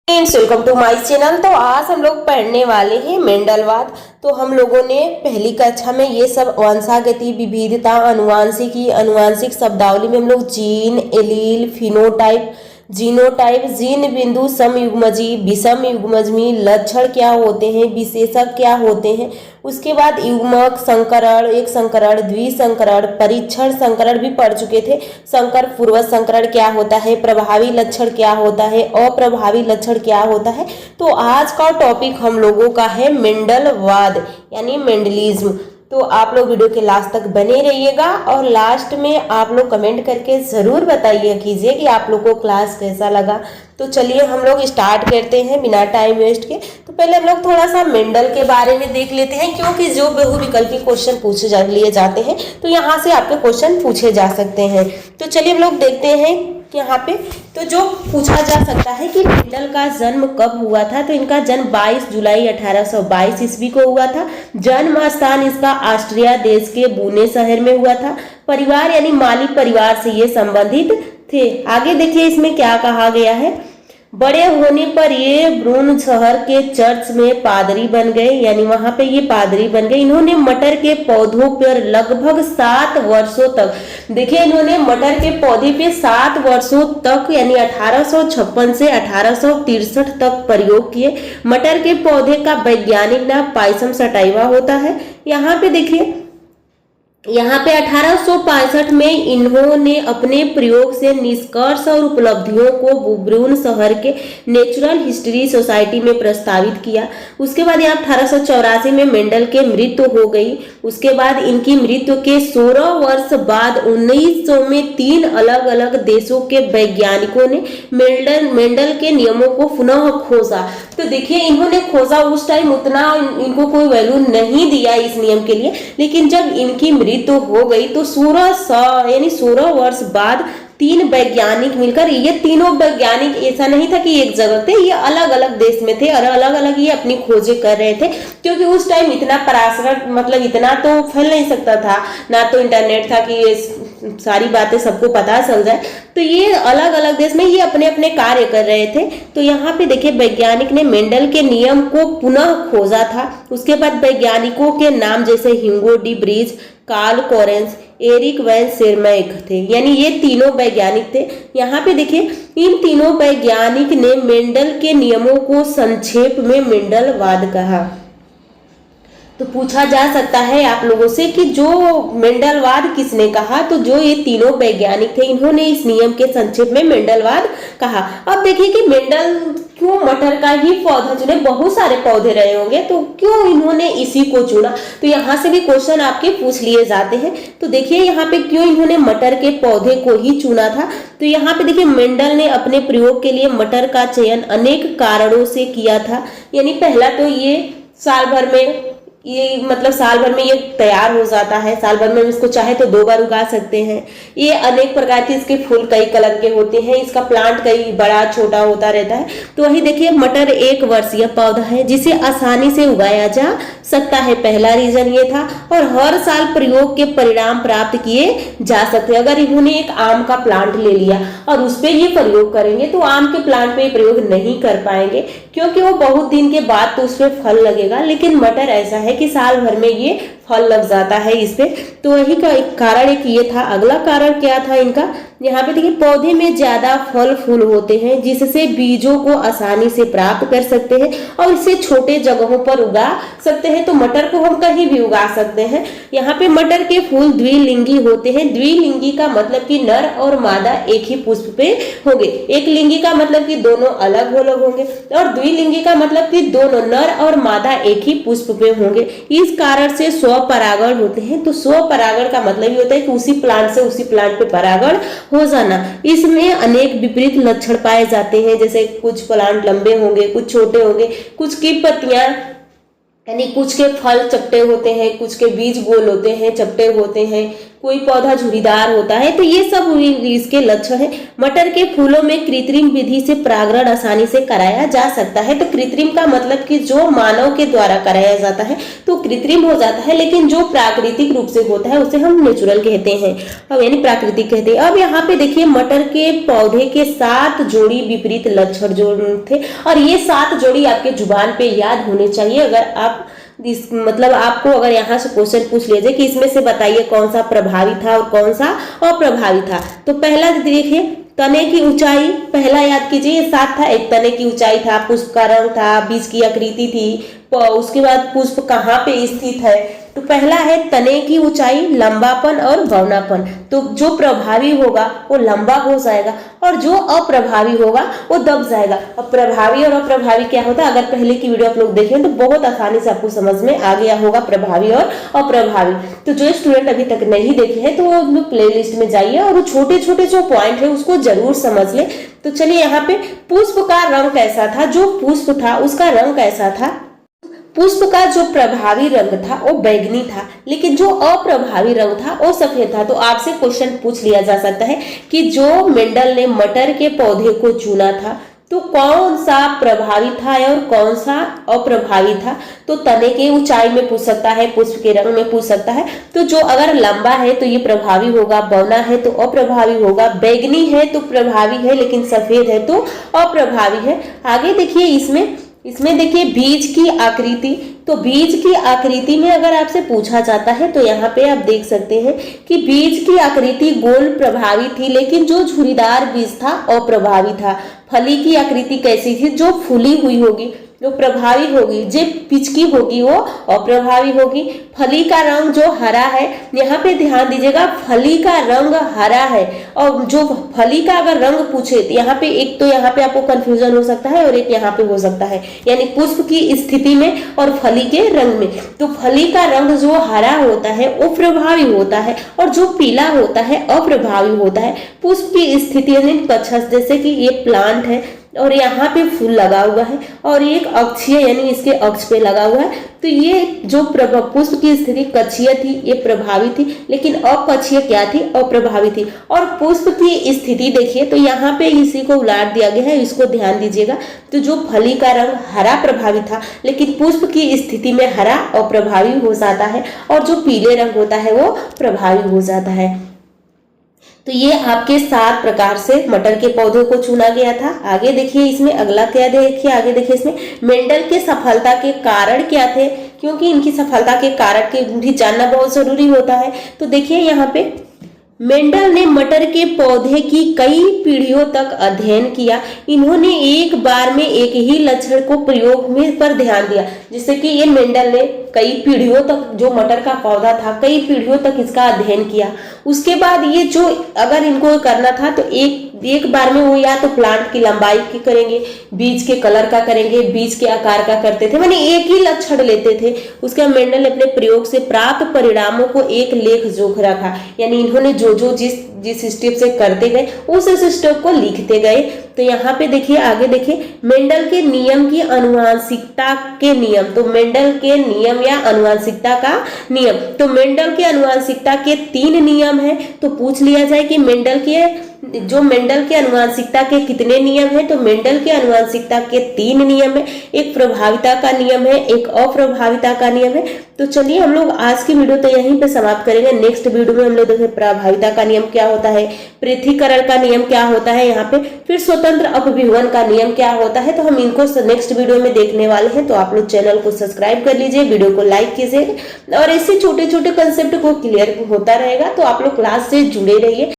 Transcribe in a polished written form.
Friends, welcome to my channel. तो आज हम लोग पढ़ने वाले हैं मेंडलवाद। तो हम लोगों ने पहली कक्षा में ये सब वंशागति, विविधता, अनुवांशिकी, अनुवांशिक शब्दावली में हम लोग gene, allele, phenotype, genotype, gene बिंदु, समयुग्मजी, विषम युग्मजी, लक्षण क्या होते हैं, विशेषक क्या होते हैं, उसके बाद युग्मक, संकरण, एक संकरण, द्विसंकरण, परीक्षण संकरण भी पढ़ चुके थे। संकर पूर्व संकरण क्या होता है, प्रभावी लक्षण क्या होता है, अप्रभावी लक्षण क्या होता है। तो आज का टॉपिक हम लोगों का है मेंडलवाद यानी मेंडलिज्म। तो आप लोग वीडियो के लास्ट तक बने रहिएगा और लास्ट में आप लोग कमेंट करके ज़रूर बताइए कीजिए कि आप लोग को क्लास कैसा लगा। तो चलिए हम लोग स्टार्ट करते हैं बिना टाइम वेस्ट के। तो पहले हम लोग थोड़ा सा मेंडल के बारे में देख लेते हैं, क्योंकि जो बहुविकल्पी क्वेश्चन पूछे लिए जाते हैं तो यहाँ से आपके क्वेश्चन पूछे जा सकते हैं। तो चलिए हम लोग देखते हैं यहाँ पे। तो जो पूछा जा सकता है कि मेंडल का जन्म कब हुआ था, तो इनका जन्म 22 जुलाई 1822 ईस्वी को हुआ था। जन्म स्थान इसका ऑस्ट्रिया देश के बुने शहर में हुआ था। परिवार यानी माली परिवार से ये संबंधित थे। आगे देखिए इसमें क्या कहा गया है। बड़े होने पर ये ब्रून शहर के चर्च में पादरी बन गए, यानी वहां पे ये पादरी बन गए। इन्होंने मटर के पौधों पर लगभग 7 वर्षों तक, देखिए इन्होंने मटर के पौधे पे 7 वर्षों तक यानी 1856 से 1863 तक प्रयोग किए। मटर के पौधे का वैज्ञानिक नाम पाइसम सटाइवा होता है। यहाँ पे देखिए, यहाँ पे 1865 में इन्होंने अपने प्रयोग से निष्कर्ष और उपलब्धियों को ब्रून शहर के नेचुरल हिस्ट्री सोसाइटी में प्रस्तावित किया। उसके बाद यहाँ 1884 में मेंडल के मृत्यु हो गई। उसके बाद इनकी मृत्यु के 16 वर्ष बाद 1900 में 3 अलग अलग देशों के वैज्ञानिकों ने मेंडल के नियमों को पुनः खोजा। तो देखिए इन्होंने खोजा, उस टाइम उतना इनको कोई वैल्यू नहीं दिया इस नियम के लिए, लेकिन जब इनकी मृत्यु हो गई तो 16 वर्ष बाद 3 वैज्ञानिक मिलकर, ये तीनों वैज्ञानिक ऐसा नहीं था कि एक जगह थे, ये अलग अलग देश में थे और अलग अलग ये अपनी खोजें कर रहे थे। क्योंकि उस टाइम इतना पराशर मतलब इतना तो फैल नहीं सकता था, ना तो इंटरनेट था कि ये सारी बातें सबको पता चल जाए। तो ये अलग अलग देश में ये अपने अपने कार्य कर रहे थे। तो यहाँ पे देखिए वैज्ञानिक ने मेंडल के नियम को पुनः खोजा था। उसके बाद वैज्ञानिकों के नाम जैसे Hugo de Vries, Carl Correns, Erich von Tschermak थे, यानी ये तीनों वैज्ञानिक थे। यहाँ पे देखिए इन तीनों वैज्ञानिक ने मेंडल के नियमों को संक्षेप में मेंडलवाद कहा। तो पूछा जा सकता है आप लोगों से कि जो मेंडलवाद किसने कहा, तो जो ये तीनों वैज्ञानिक थे इन्होंने इस नियम के संक्षेप में मेंडलवाद कहा। अब देखिए कि मेंडल क्यों मटर का ही पौधा चुने, बहुत सारे पौधे रहे होंगे तो क्यों इन्होंने इसी को चुना। तो यहाँ से भी क्वेश्चन आपके पूछ लिए जाते हैं। तो देखिए यहाँ पे क्यों इन्होंने मटर के पौधे को ही चुना था। तो यहाँ पे देखिए मेंडल ने अपने प्रयोग के लिए मटर का चयन अनेक कारणों से किया था। यानी पहला तो ये साल भर में ये तैयार हो जाता है, साल भर में इसको चाहे तो 2 बार उगा सकते हैं। ये अनेक प्रकार के इसके फूल कई कलर के होते हैं, इसका प्लांट कई बड़ा छोटा होता रहता है। तो वही देखिए मटर 1 वर्षीय पौधा है जिसे आसानी से उगाया जा सकता है, पहला रीजन ये था। और हर साल प्रयोग के परिणाम प्राप्त किए जा सकते हैं। अगर इन्होंने एक आम का प्लांट ले लिया और उस पर ये प्रयोग करेंगे तो आम के प्लांट पे प्रयोग नहीं कर पाएंगे, क्योंकि वो बहुत दिन के बाद तो उस पर फल लगेगा। लेकिन मटर ऐसा है कि साल भर में ये फल लग जाता है इस पे। तो वही का एक कारण एक ये था। अगला कारण क्या था इनका, यहाँ पे देखिए पौधे में ज्यादा फल फूल होते हैं जिससे बीजों को आसानी से प्राप्त कर सकते हैं और इसे छोटे जगहों पर उगा सकते हैं। तो मटर को हम कहीं भी उगा सकते हैं। यहाँ पे मटर के फूल द्विलिंगी होते हैं। द्विलिंगी का मतलब कि नर और मादा एक ही पुष्प पे होंगे। एक लिंगी का मतलब कि दोनों अलग अलग होंगे और द्विलिंगी का मतलब कि दोनों नर और मादा एक ही पुष्प पे होंगे। इस कारण से स्वपरागण होते हैं। तो स्वपरागण का मतलब ये होता है कि उसी प्लांट से उसी प्लांट पे परागण हो जाना। इसमें अनेक विपरीत लक्षण पाए जाते हैं, जैसे कुछ प्लांट लंबे होंगे, कुछ छोटे होंगे, कुछ की पत्तियां यानी कुछ के फल चपटे होते हैं, कुछ के बीज गोल होते हैं, चपटे होते हैं, कोई पौधा झुर्रीदार होता है, तो ये सब इसके लक्षण है। मटर के फूलों में कृत्रिम विधि से परागण आसानी से कराया जा सकता है। तो कृत्रिम का मतलब कि जो मानव के द्वारा कराया जाता है तो कृत्रिम हो जाता है, लेकिन जो प्राकृतिक रूप से होता है उसे हम नेचुरल कहते हैं, अब यानी प्राकृतिक कहते हैं। अब यहाँ पे देखिए मटर के पौधे के 7 जोड़ी विपरीत लक्षण जो थे, और ये 7 जोड़ी आपके जुबान पे याद होने चाहिए। अगर आप मतलब आपको अगर यहाँ से क्वेश्चन पूछ लिया जाए कि इसमें से बताइए कौन सा प्रभावी था और कौन सा अप्रभावी था, तो पहला देखिए तने की ऊंचाई, पहला याद कीजिए ये 7 था। एक तने की ऊंचाई था, पुष्प का रंग था, बीज की आकृति थी, उसके बाद पुष्प कहाँ पे स्थित है। तो पहला है तने की ऊंचाई, लंबापन और बौनापन। तो जो प्रभावी होगा वो लंबा हो जाएगा और जो अप्रभावी होगा वो दब जाएगा। अब प्रभावी और अप्रभावी क्या होता है, अगर पहले की वीडियो आप लोग देखें तो बहुत आसानी से आपको समझ में आ गया होगा प्रभावी और अप्रभावी। तो जो स्टूडेंट अभी तक नहीं देखे हैं तो वो प्ले लिस्ट में जाइए और वो छोटे छोटे जो पॉइंट है उसको जरूर समझ ले। तो चलिए यहाँ पे पुष्प का रंग कैसा था, जो पुष्प था उसका रंग कैसा था। पुष्प का जो प्रभावी रंग था वो बैंगनी था, लेकिन जो अप्रभावी रंग था वो सफेद था। तो आपसे क्वेश्चन पूछ लिया जा सकता है कि जो मेंडल ने मटर के पौधे को चुना था तो कौन सा प्रभावी था और कौन सा अप्रभावी था। तो तने की ऊंचाई में पूछ सकता है, पुष्प के रंग में पूछ सकता है। तो जो अगर लंबा है तो ये प्रभावी होगा, बौना है तो अप्रभावी होगा, बैंगनी है तो प्रभावी है लेकिन सफेद है तो अप्रभावी है। आगे देखिए इसमें देखिए बीज की आकृति। तो बीज की आकृति में अगर आपसे पूछा जाता है तो यहाँ पे आप देख सकते हैं कि बीज की आकृति गोल प्रभावी थी, लेकिन जो झुर्रीदार बीज था अप्रभावी था। फली की आकृति कैसी थी, जो फूली हुई होगी जो प्रभावी होगी, जो पिचकी होगी वो अप्रभावी होगी। फली का रंग जो हरा है, यहाँ पे ध्यान दीजिएगा फली का रंग हरा है। और जो फली का अगर रंग पूछे तो यहाँ पे एक तो यहाँ पे आपको कंफ्यूजन हो सकता है और एक यहाँ पे हो सकता है, यानी पुष्प की स्थिति में और फली के रंग में। तो फली का रंग जो हरा होता है वो प्रभावी होता है और जो पीला होता है अप्रभावी होता है। पुष्प की स्थिति यानी कच्छस, जैसे कि ये प्लांट है और यहाँ पे फूल लगा हुआ है और एक अक्षीय यानी इसके अक्ष पे लगा हुआ है। तो ये जो पुष्प की स्थिति कक्षीय थी ये प्रभावी थी, लेकिन अकक्षीय क्या थी, अप्रभावी थी। और पुष्प की स्थिति देखिए तो यहाँ पे इसी को उलाट दिया गया है, इसको ध्यान दीजिएगा। तो जो फली का रंग हरा प्रभावी था, लेकिन पुष्प की स्थिति में हरा अप्रभावी हो जाता है और जो पीले रंग होता है वो प्रभावी हो जाता है। तो ये आपके 7 प्रकार से मटर के पौधों को चुना गया था। आगे देखिए इसमें अगला क्या देखिए, आगे देखिए इसमें मेंडल के सफलता के कारण क्या थे, क्योंकि इनकी सफलता के कारण के भी जानना बहुत जरूरी होता है। तो देखिए यहाँ पे मेंडल ने मटर के पौधे की कई पीढ़ियों तक अध्ययन किया। इन्होंने एक बार में एक ही लक्षण को प्रयोग में पर ध्यान दिया, जिससे कि ये मेंडल ने कई पीढ़ियों तक जो मटर का पौधा था कई पीढ़ियों तक इसका अध्ययन किया। उसके बाद ये जो अगर इनको करना था तो एक बार में वो या तो प्लांट की लंबाई की करेंगे, बीज के कलर का करेंगे, बीज के आकार का करते थे, माने एक ही लक्षण लेते थे। उसके मेंडल ने अपने प्रयोग से प्राप्त परिणामों को एक लेख जोख रखा, यानी इन्होंने जो जिस स्टेप से करते गए उस स्टेप को लिखते गए। तो यहाँ पे देखिए आगे देखिए मेंडल के नियम की आनुवांशिकता के नियम। तो मेंडल के नियम या आनुवांशिकता का नियम, तो मेंडल के आनुवांशिकता के 3 नियम है। तो पूछ लिया जाए कि मेंडल के आनुवांशिकता के कितने नियम है, तो मेंडल के आनुवांशिकता के 3 नियम है। एक प्रभाविता का नियम है, एक अप्रभाविता का नियम है। तो चलिए हम लोग आज की वीडियो तो यहीं पे समाप्त करेंगे। नेक्स्ट वीडियो में हम लोग देखेंगे प्रभाविता का नियम क्या होता है, पृथ्वीकरण का नियम क्या होता है, यहाँ पे फिर स्वतंत्र अपविभवन का नियम क्या होता है। तो हम इनको नेक्स्ट वीडियो में देखने वाले हैं। तो आप लोग चैनल को सब्सक्राइब कर लीजिए, वीडियो को लाइक कीजिए और ऐसे छोटे छोटे कंसेप्ट को क्लियर होता रहेगा। तो आप लोग क्लास से जुड़े रहिए।